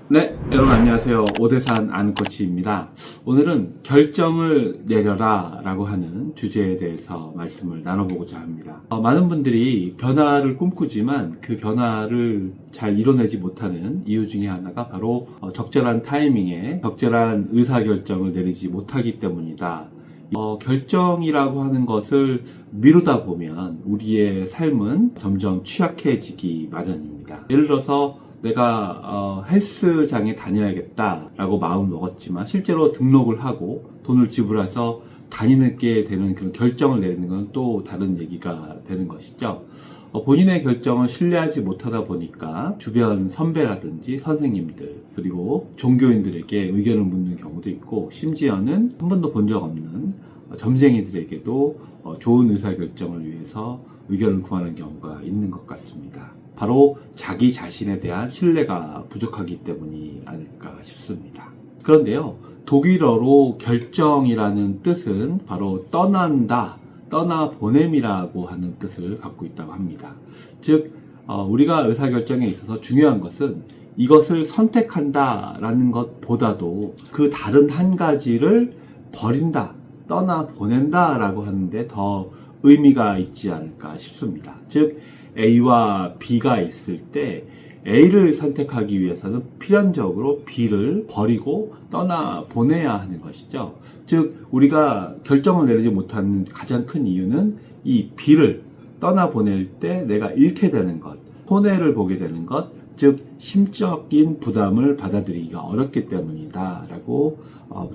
네, 여러분 안녕하세요. 오대산 안코치입니다. 오늘은 결정을 내려라 라고 하는 주제에 대해서 말씀을 나눠보고자 합니다. 많은 분들이 변화를 꿈꾸지만 그 변화를 잘 이뤄내지 못하는 이유 중에 하나가 바로 적절한 타이밍에 적절한 의사결정을 내리지 못하기 때문이다. 결정이라고 하는 것을 미루다 보면 우리의 삶은 점점 취약해지기 마련입니다. 예를 들어서 내가 헬스장에 다녀야겠다라고 마음을 먹었지만 실제로 등록을 하고 돈을 지불해서 다니게 되는 그런 결정을 내리는 건 또 다른 얘기가 되는 것이죠. 본인의 결정을 신뢰하지 못하다 보니까 주변 선배라든지 선생님들 그리고 종교인들에게 의견을 묻는 경우도 있고, 심지어는 한 번도 본 적 없는 점쟁이들에게도 좋은 의사결정을 위해서 의견을 구하는 경우가 있는 것 같습니다. 바로 자기 자신에 대한 신뢰가 부족하기 때문이 아닐까 싶습니다. 그런데요, 독일어로 결정이라는 뜻은 바로 떠난다, 떠나보냄이라고 하는 뜻을 갖고 있다고 합니다. 즉, 우리가 의사결정에 있어서 중요한 것은 이것을 선택한다 라는 것보다도 그 다른 한 가지를 버린다, 떠나보낸다 라고 하는데 더 의미가 있지 않을까 싶습니다. 즉, A와 B가 있을 때 A를 선택하기 위해서는 필연적으로 B를 버리고 떠나보내야 하는 것이죠. 즉, 우리가 결정을 내리지 못하는 가장 큰 이유는 이 B를 떠나보낼 때 내가 잃게 되는 것, 손해를 보게 되는 것, 즉 심적인 부담을 받아들이기가 어렵기 때문이다 라고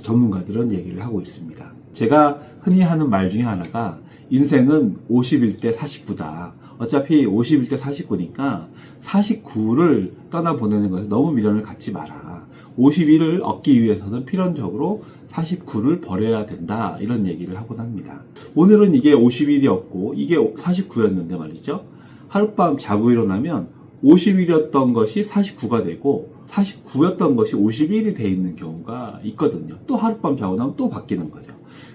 전문가들은 얘기를 하고 있습니다. 제가 흔히 하는 말 중에 하나가 인생은 51대 49다. 어차피 51대 49니까 49를 떠나보내는 것에 너무 미련을 갖지 마라. 51을 얻기 위해서는 필연적으로 49를 버려야 된다. 이런 얘기를 하곤 합니다. 오늘은 이게 51이었고 이게 49였는데 말이죠. 하룻밤 자고 일어나면 50일이었던 것이 49가 되고 49였던 것이 51이 돼 있는 경우가 있거든요. 또 하룻밤 자고 나면 또 바뀌는 거죠.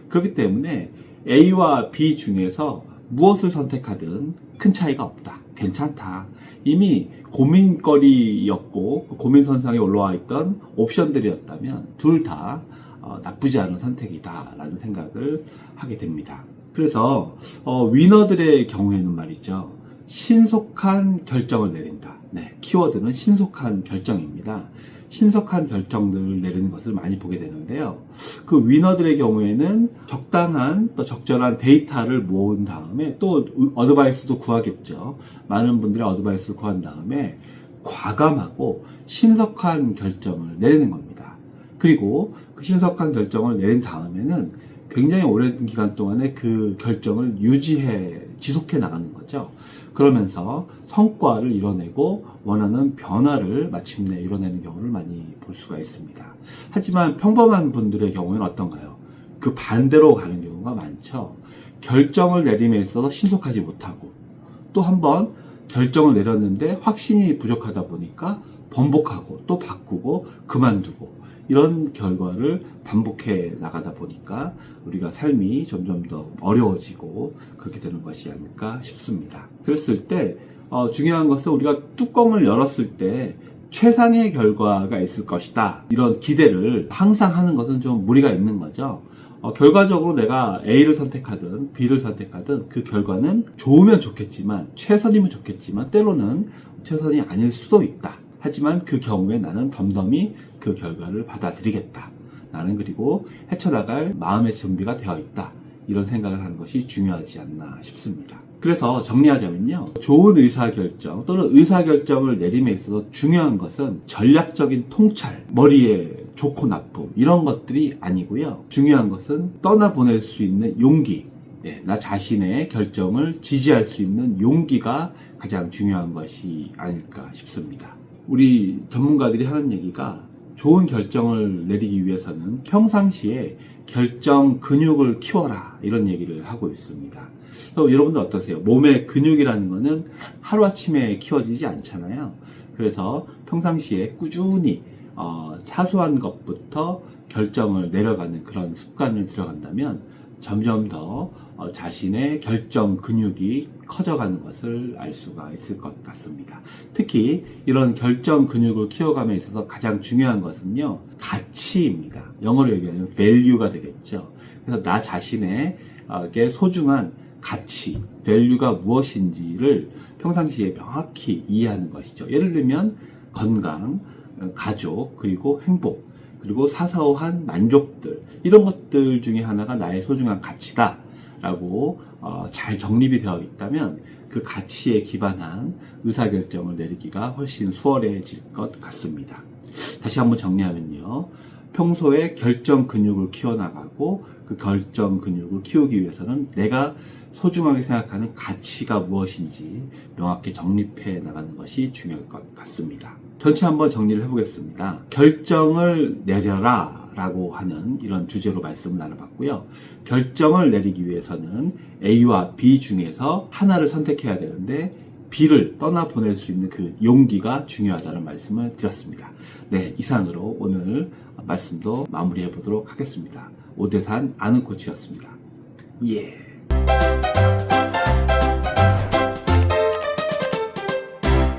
그렇기 때문에 A와 B 중에서 무엇을 선택하든 큰 차이가 없다. 괜찮다. 이미 고민거리였고 고민선상에 올라와 있던 옵션들이었다면 둘 다 나쁘지 않은 선택이다 라는 생각을 하게 됩니다. 그래서 위너들의 경우에는 말이죠, 신속한 결정을 내린다. 네, 키워드는 신속한 결정입니다. 신속한 결정들을 내리는 것을 많이 보게 되는데요. 그 위너들의 경우에는 적당한 또 적절한 데이터를 모은 다음에 또 어드바이스도 구하겠죠. 많은 분들이 어드바이스를 구한 다음에 과감하고 신속한 결정을 내리는 겁니다. 그리고 그 신속한 결정을 내린 다음에는 굉장히 오랜 기간 동안에 그 결정을 지속해 나가는 거죠. 그러면서 성과를 이뤄내고 원하는 변화를 마침내 이뤄내는 경우를 많이 볼 수가 있습니다. 하지만 평범한 분들의 경우에는 어떤가요? 그 반대로 가는 경우가 많죠. 결정을 내림에 있어서 신속하지 못하고 또 한 번 결정을 내렸는데 확신이 부족하다 보니까 번복하고 또 바꾸고 그만두고 이런 결과를 반복해 나가다 보니까 우리가 삶이 점점 더 어려워지고 그렇게 되는 것이 아닐까 싶습니다. 그랬을 때 중요한 것은 우리가 뚜껑을 열었을 때 최상의 결과가 있을 것이다, 이런 기대를 항상 하는 것은 좀 무리가 있는 거죠. 결과적으로 내가 A를 선택하든 B를 선택하든 그 결과는 좋으면 좋겠지만, 최선이면 좋겠지만 때로는 최선이 아닐 수도 있다. 하지만 그 경우에 나는 덤덤히 그 결과를 받아들이겠다. 나는 그리고 헤쳐나갈 마음의 준비가 되어 있다. 이런 생각을 하는 것이 중요하지 않나 싶습니다. 그래서 정리하자면요, 좋은 의사결정 또는 의사결정을 내림에 있어서 중요한 것은 전략적인 통찰, 머리에 좋고 나쁨 이런 것들이 아니고요. 중요한 것은 떠나보낼 수 있는 용기, 나 자신의 결정을 지지할 수 있는 용기가 가장 중요한 것이 아닐까 싶습니다. 우리 전문가들이 하는 얘기가 좋은 결정을 내리기 위해서는 평상시에 결정 근육을 키워라, 이런 얘기를 하고 있습니다. 여러분들 어떠세요? 몸의 근육이라는 거는 하루아침에 키워지지 않잖아요. 그래서 평상시에 꾸준히 사소한 것부터 결정을 내려가는 그런 습관을 들여간다면 점점 더 자신의 결정 근육이 커져가는 것을 알 수가 있을 것 같습니다. 특히 이런 결정 근육을 키워감에 있어서 가장 중요한 것은요, 가치입니다. 영어로 얘기하면 value가 되겠죠. 그래서 나 자신에게 소중한 가치, value가 무엇인지를 평상시에 명확히 이해하는 것이죠. 예를 들면 건강, 가족, 그리고 행복, 그리고 사소한 만족들, 이런 것들 중에 하나가 나의 소중한 가치다 라고 잘 정립이 되어 있다면 그 가치에 기반한 의사결정을 내리기가 훨씬 수월해질 것 같습니다. 다시 한번 정리하면요, 평소에 결정 근육을 키워나가고 그 결정 근육을 키우기 위해서는 내가 소중하게 생각하는 가치가 무엇인지 명확히 정립해 나가는 것이 중요할 것 같습니다. 전체 한번 정리를 해보겠습니다. 결정을 내려라 라고 하는 이런 주제로 말씀을 나눠봤고요. 결정을 내리기 위해서는 A와 B 중에서 하나를 선택해야 되는데 B를 떠나보낼 수 있는 그 용기가 중요하다는 말씀을 드렸습니다. 네, 이상으로 오늘 말씀도 마무리해 보도록 하겠습니다. 오대산 아는 코치였습니다. 예.